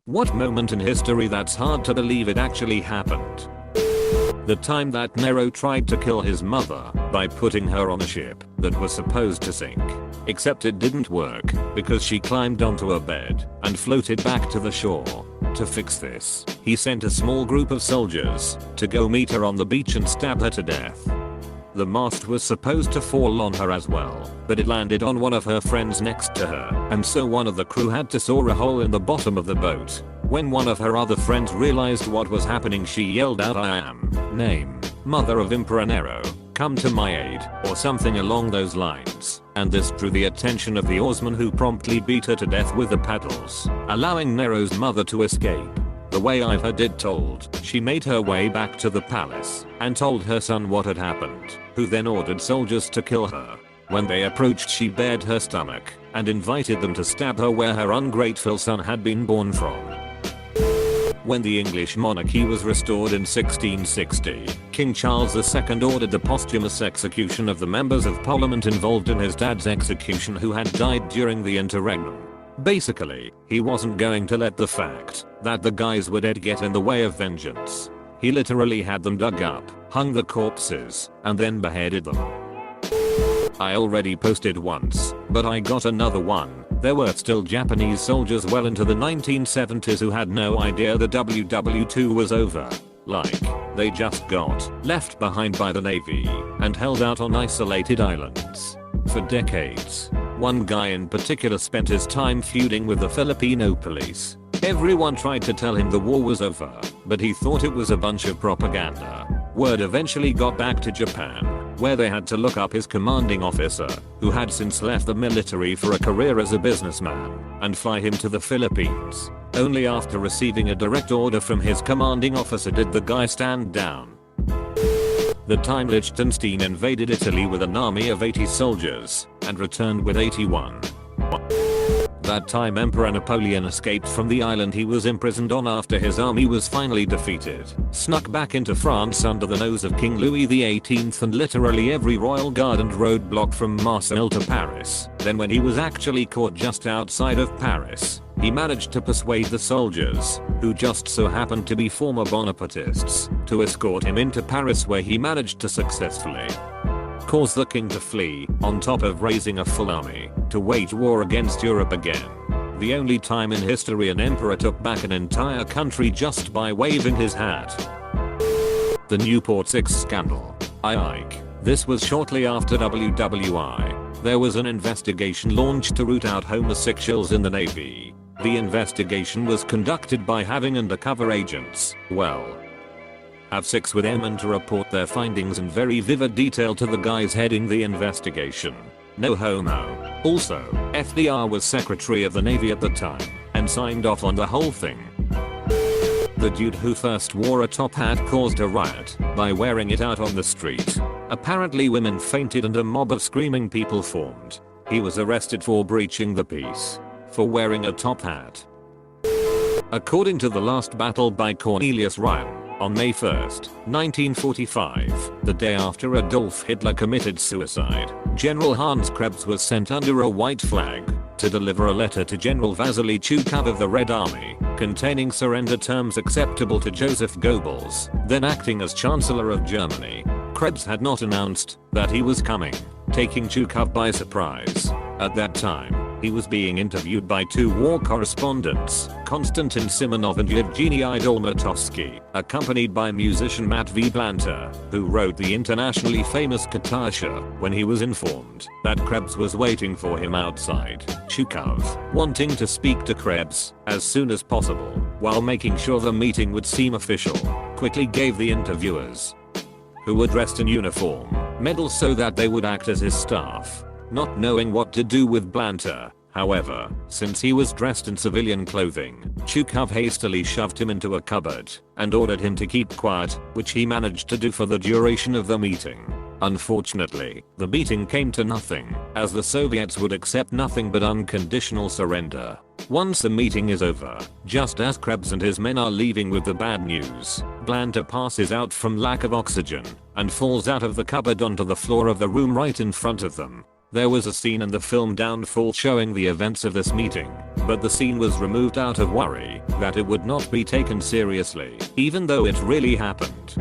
What moment in history that's hard to believe it actually happened? The time that Nero tried to kill his mother by putting her on a ship that was supposed to sink. Except it didn't work because she climbed onto a bed and floated back to the shore. To fix this, he sent a small group of soldiers to go meet her on the beach and stab her to death. The mast was supposed to fall on her as well, but it landed on one of her friends next to her, and so one of the crew had to saw a hole in the bottom of the boat. When one of her other friends realized what was happening, she yelled out, "I am, name, mother of Emperor Nero, come to my aid," or something along those lines, and this drew the attention of the oarsman, who promptly beat her to death with the paddles, allowing Nero's mother to escape. The way I've heard it told, she made her way back to the palace and told her son what had happened, who then ordered soldiers to kill her. When they approached, she bared her stomach and invited them to stab her where her ungrateful son had been born from. When the English monarchy was restored in 1660, King Charles II ordered the posthumous execution of the members of parliament involved in his dad's execution who had died during the interregnum. Basically, he wasn't going to let the fact that the guys were dead get in the way of vengeance. He literally had them dug up, hung the corpses, and then beheaded them. I already posted once, but I got another one. There were still Japanese soldiers well into the 1970s who had no idea the WW2 was over. Like, they just got left behind by the Navy and held out on isolated islands for decades. One guy in particular spent his time feuding with the Filipino police. Everyone tried to tell him the war was over, but he thought it was a bunch of propaganda. Word eventually got back to Japan, where they had to look up his commanding officer, who had since left the military for a career as a businessman, and fly him to the Philippines. Only after receiving a direct order from his commanding officer did the guy stand down. The time Liechtenstein invaded Italy with an army of 80 soldiers and returned with 81. That time Emperor Napoleon escaped from the island he was imprisoned on after his army was finally defeated, snuck back into France under the nose of King Louis XVIII and literally every royal guard and roadblock from Marseille to Paris. Then when he was actually caught just outside of Paris, he managed to persuade the soldiers, who just so happened to be former Bonapartists, to escort him into Paris, where he managed to successfully cause the king to flee, on top of raising a full army to wage war against Europe again. The only time in history an emperor took back an entire country just by waving his hat. The Newport 6 scandal. Ike. This was shortly after WWI. There was an investigation launched to root out homosexuals in the Navy. The investigation was conducted by having undercover agents, have sex with them and to report their findings in very vivid detail to the guys heading the investigation. No homo. Also, FDR was Secretary of the Navy at the time and signed off on the whole thing. The dude who first wore a top hat caused a riot by wearing it out on the street. Apparently women fainted and a mob of screaming people formed. He was arrested for breaching the peace for wearing a top hat. According to The Last Battle by Cornelius Ryan, on May 1st, 1945, the day after Adolf Hitler committed suicide, General Hans Krebs was sent under a white flag to deliver a letter to General Vasily Chukov of the Red Army, containing surrender terms acceptable to Joseph Goebbels, then acting as Chancellor of Germany. Krebs had not announced that he was coming, taking Chukov by surprise. At that time, he was being interviewed by two war correspondents, Konstantin Simonov and Yevgeny Idolmatovsky, accompanied by musician Matt V. Blanter, who wrote the internationally famous Katasha. When he was informed that Krebs was waiting for him outside, Chukov, wanting to speak to Krebs as soon as possible, while making sure the meeting would seem official, quickly gave the interviewers, who were dressed in uniform, medals so that they would act as his staff. Not knowing what to do with Blanter, however, since he was dressed in civilian clothing, Chukov hastily shoved him into a cupboard and ordered him to keep quiet, which he managed to do for the duration of the meeting. Unfortunately, the meeting came to nothing, as the Soviets would accept nothing but unconditional surrender. Once the meeting is over, just as Krebs and his men are leaving with the bad news, Blanter passes out from lack of oxygen and falls out of the cupboard onto the floor of the room right in front of them. There was a scene in the film Downfall showing the events of this meeting. but the scene was removed out of worry that it would not be taken seriously, even though it really happened.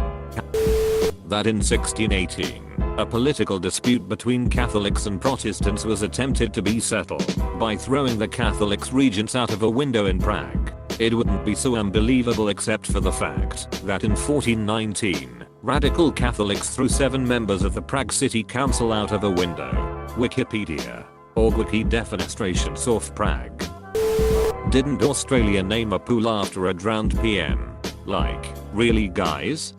That in 1618, a political dispute between Catholics and Protestants was attempted to be settled by throwing the Catholics regents out of a window in Prague. It wouldn't be so unbelievable except for the fact that in 1419, radical Catholics threw 7 members of the Prague City Council out of a window. Wikipedia. Or Wiki Defenestrations of Prague. Didn't Australia name a pool after a drowned PM? Like, really guys?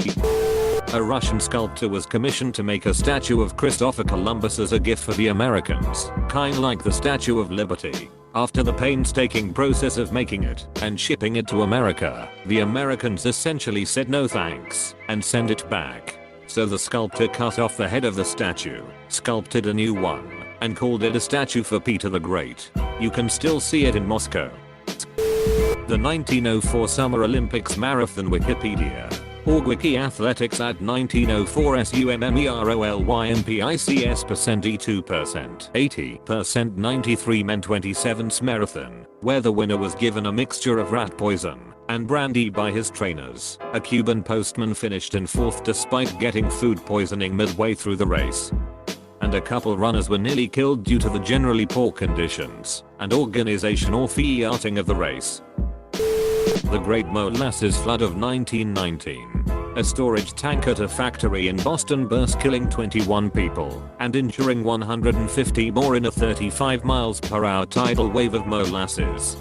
A Russian sculptor was commissioned to make a statue of Christopher Columbus as a gift for the Americans, kinda like the Statue of Liberty. After the painstaking process of making it and shipping it to America, the Americans essentially said no thanks and sent it back. So the sculptor cut off the head of the statue, sculpted a new one, and called it a statue for Peter the Great. You can still see it in Moscow. The 1904 Summer Olympics Marathon Wikipedia. Or Wiki Athletics at 1904 SUMMEROLYMPICS %E2%, 80% 93 men 27th marathon, where the winner was given a mixture of rat poison and brandy by his trainers. A Cuban postman finished in 4th despite getting food poisoning midway through the race. And a couple runners were nearly killed due to the generally poor conditions and organization or fiating of the race. The Great Molasses Flood of 1919. A storage tank at a factory in Boston burst, killing 21 people and injuring 150 more in a 35 miles per hour tidal wave of molasses.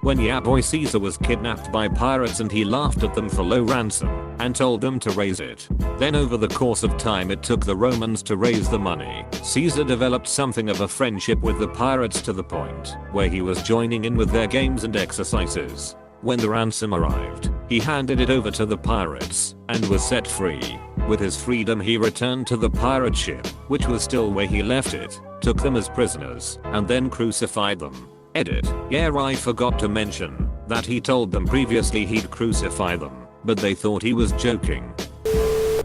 When Ya Boy Caesar was kidnapped by pirates and he laughed at them for low ransom and told them to raise it. Then over the course of time it took the Romans to raise the money. Caesar developed something of a friendship with the pirates to the point where he was joining in with their games and exercises. When the ransom arrived, he handed it over to the pirates and was set free. With his freedom he returned to the pirate ship, which was still where he left it, took them as prisoners, and then crucified them. Edit. Yeah, I forgot to mention that he told them previously he'd crucify them, but they thought he was joking.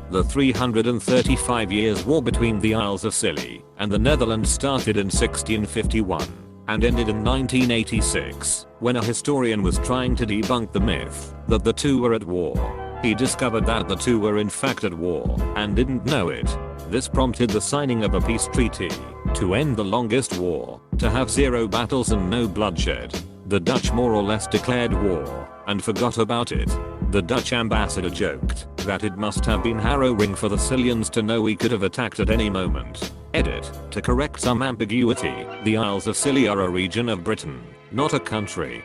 The 335 years war between the Isles of Scilly and the Netherlands started in 1651 and ended in 1986 when a historian was trying to debunk the myth that the two were at war. He discovered that the two were in fact at war and didn't know it. This prompted the signing of a peace treaty to end the longest war, to have 0 battles and no bloodshed. The Dutch more or less declared war and forgot about it. The Dutch ambassador joked that it must have been harrowing for the Scillians to know we could have attacked at any moment. Edit. To correct some ambiguity, the Isles of Scilly are a region of Britain, not a country.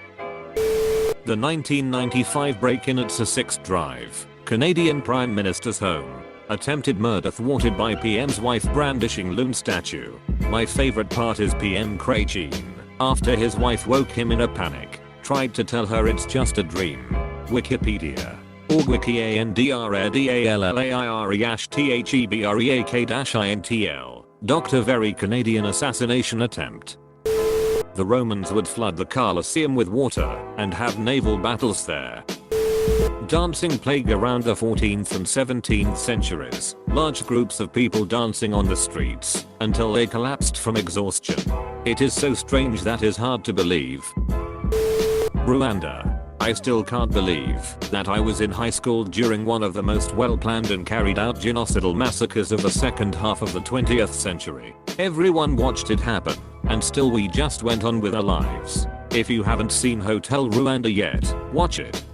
The 1995 break-in at Sussex Drive, Canadian Prime Minister's home. Attempted murder thwarted by PM's wife brandishing loon statue. My favorite part is PM Craigie, after his wife woke him in a panic, tried to tell her it's just a dream. Wikipedia. Org wiki ANDREDALLAIREHTHEBREAK-INTL. Dr. Very Canadian assassination attempt. The Romans would flood the Colosseum with water and have naval battles there. Dancing plague around the 14th and 17th centuries. Large groups of people dancing on the streets until they collapsed from exhaustion. It is so strange that is hard to believe. Rwanda. I still can't believe that I was in high school during one of the most well-planned and carried out genocidal massacres of the second half of the 20th century. Everyone watched it happen, and still we just went on with our lives. If you haven't seen Hotel Rwanda yet, watch it.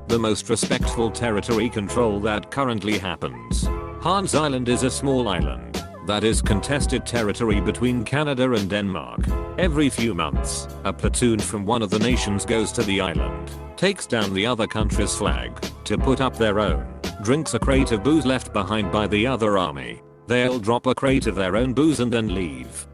The most respectful territory control that currently happens. Hans Island is a small island that is contested territory between Canada and Denmark. Every few months, a platoon from one of the nations goes to the island, takes down the other country's flag to put up their own, drinks a crate of booze left behind by the other army. They'll drop a crate of their own booze and then leave.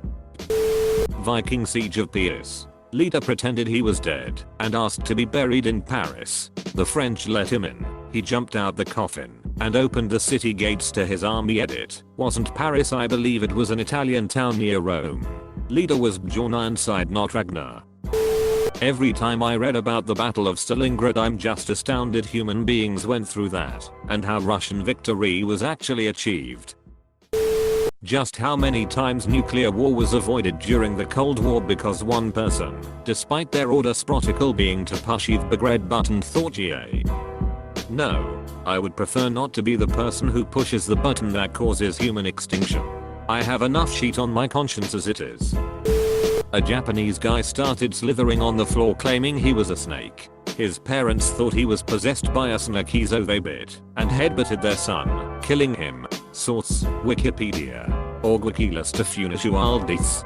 Viking Siege of Paris. Leader pretended he was dead and asked to be buried in Paris. The French let him in. He jumped out the coffin and opened the city gates to his army. Edit. Wasn't Paris, I believe it was an Italian town near Rome. Leader was Bjorn Ironside, not Ragnar. Every time I read about the Battle of Stalingrad I'm just astounded human beings went through that and how Russian victory was actually achieved. just how many times nuclear war was avoided during the Cold War because one person, despite their orders protocol being to push the red button, thought yay. No, I would prefer not to be the person who pushes the button that causes human extinction. I have enough shit on my conscience as it is. A Japanese guy started slithering on the floor claiming he was a snake. His parents thought he was possessed by a snake, so they bit and headbutted their son, killing him. Source: Wikipedia. Orgwikilista Funisualdis.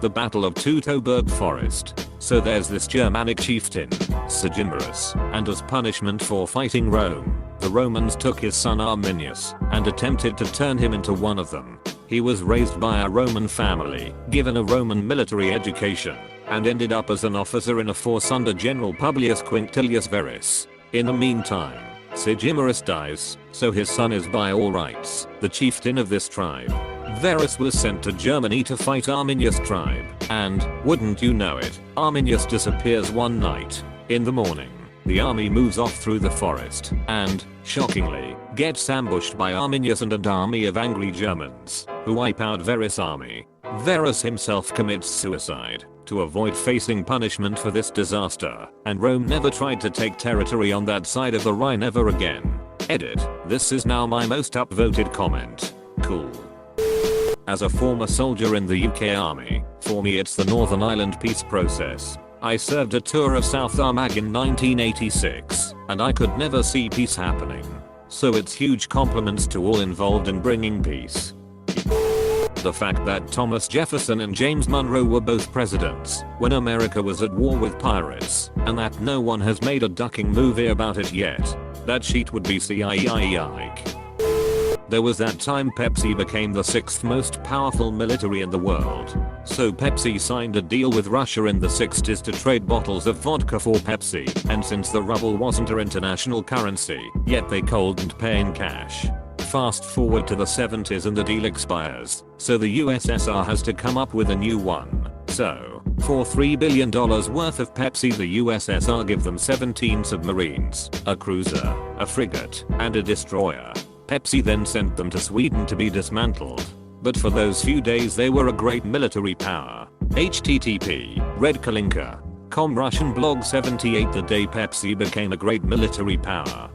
The Battle of Teutoburg Forest. So there's this Germanic chieftain, Segimerus, and as punishment for fighting Rome, the Romans took his son Arminius and attempted to turn him into one of them. He was raised by a Roman family, given a Roman military education, and ended up as an officer in a force under General Publius Quinctilius Verus. In the meantime, Segimerus dies, so his son is by all rights the chieftain of this tribe. Verus was sent to Germany to fight Arminius' tribe, and, wouldn't you know it, Arminius disappears one night. In the morning, the army moves off through the forest and, shockingly, gets ambushed by Arminius and an army of angry Germans, who wipe out Verus' army. Verus himself commits suicide to avoid facing punishment for this disaster, and Rome never tried to take territory on that side of the Rhine ever again. Edit: this is now my most upvoted comment. Cool. As a former soldier in the UK Army, for me it's the Northern Ireland peace process. I served a tour of South Armagh in 1986, and I could never see peace happening. So it's huge compliments to all involved in bringing peace. The fact that Thomas Jefferson and James Monroe were both presidents when America was at war with pirates, and that no one has made a ducking movie about it yet. That sheet would be CIEIIK. There was that time Pepsi became the 6th most powerful military in the world. So Pepsi signed a deal with Russia in the 60s to trade bottles of vodka for Pepsi, and since the ruble wasn't an international currency, yet they couldn't pay in cash. Fast forward to the 70s and the deal expires, so the USSR has to come up with a new one. So, for $3 billion worth of Pepsi, the USSR give them 17 submarines, a cruiser, a frigate, and a destroyer. Pepsi then sent them to Sweden to be dismantled. But for those few days they were a great military power. http redkalinka.com Russian blog 78 The day Pepsi became a great military power.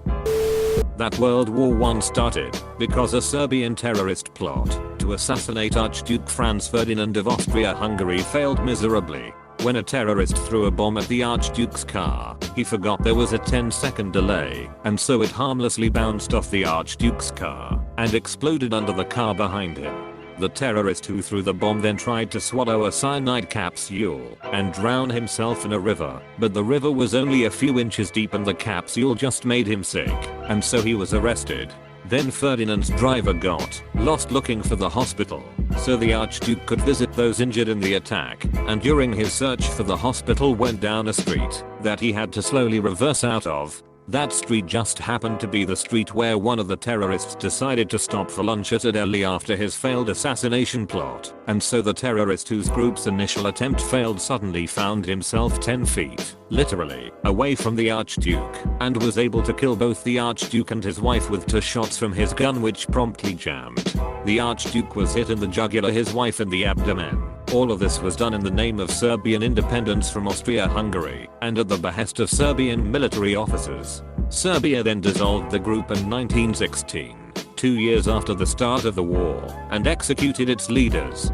That World War I started because a Serbian terrorist plot to assassinate Archduke Franz Ferdinand of Austria-Hungary failed miserably. When a terrorist threw a bomb at the Archduke's car, he forgot there was a 10-second delay, and so it harmlessly bounced off the Archduke's car and exploded under the car behind him. The terrorist who threw the bomb then tried to swallow a cyanide capsule and drown himself in a river, but the river was only a few inches deep and the capsule just made him sick, and so he was arrested. Then Ferdinand's driver got lost looking for the hospital, so the Archduke could visit those injured in the attack, and during his search for the hospital went down a street that he had to slowly reverse out of. That street just happened to be the street where one of the terrorists decided to stop for lunch at a deli after his failed assassination plot, and so the terrorist whose group's initial attempt failed suddenly found himself 10 feet, literally, away from the Archduke, and was able to kill both the Archduke and his wife with 2 shots from his gun which promptly jammed. The Archduke was hit in the jugular, his wife in the abdomen. All of this was done in the name of Serbian independence from Austria-Hungary and at the behest of Serbian military officers. Serbia then dissolved the group in 1916, 2 years after the start of the war, and executed its leaders.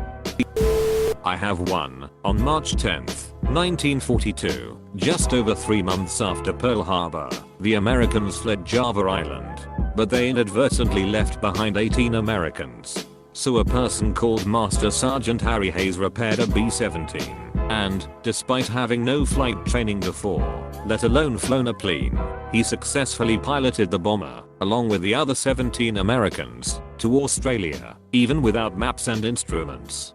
I have one. On March 10, 1942, just over 3 months after Pearl Harbor, the Americans fled Java Island, but they inadvertently left behind 18 Americans. So a person called Master Sergeant Harry Hayes repaired a B-17, and, despite having no flight training before, let alone flown a plane, he successfully piloted the bomber, along with the other 17 Americans, to Australia, even without maps and instruments.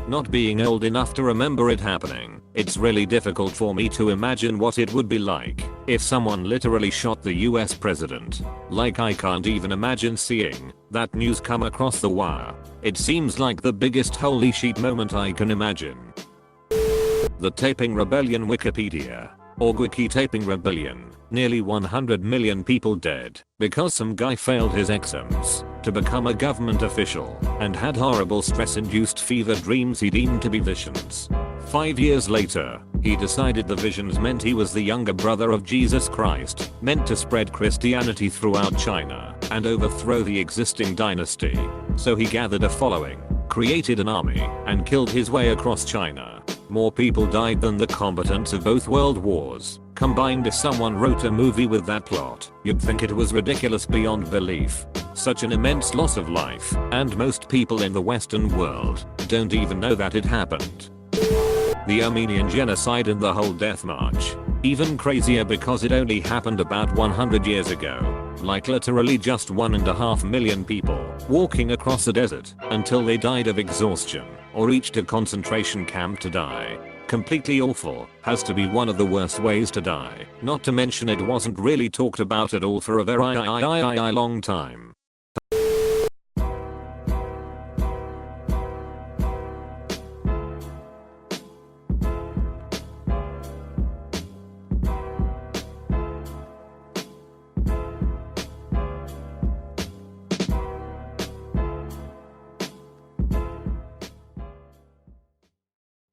Not being old enough to remember it happening, it's really difficult for me to imagine what it would be like if someone literally shot the US president. Like, I can't even imagine seeing that news come across the wire. It seems like the biggest holy shit moment I can imagine. The Taping Rebellion Wikipedia. Orgwiki Taping Rebellion. Nearly 100 million people dead because some guy failed his exams. to become a government official and had horrible stress-induced fever dreams he deemed to be visions. 5 years later, he decided the visions meant he was the younger brother of Jesus Christ, meant to spread Christianity throughout China and overthrow the existing dynasty. So he gathered a following, created an army, and killed his way across China. More people died than the combatants of both world wars combined. If someone wrote a movie with that plot, you'd think it was ridiculous beyond belief. Such an immense loss of life, and most people in the Western world don't even know that it happened. The Armenian genocide and the whole death march. Even crazier because it only happened about 100 years ago. Like literally just 1.5 million people walking across a desert until they died of exhaustion or reached a concentration camp to die. Completely awful. Has to be one of the worst ways to die. Not to mention it wasn't really talked about at all for a very long time.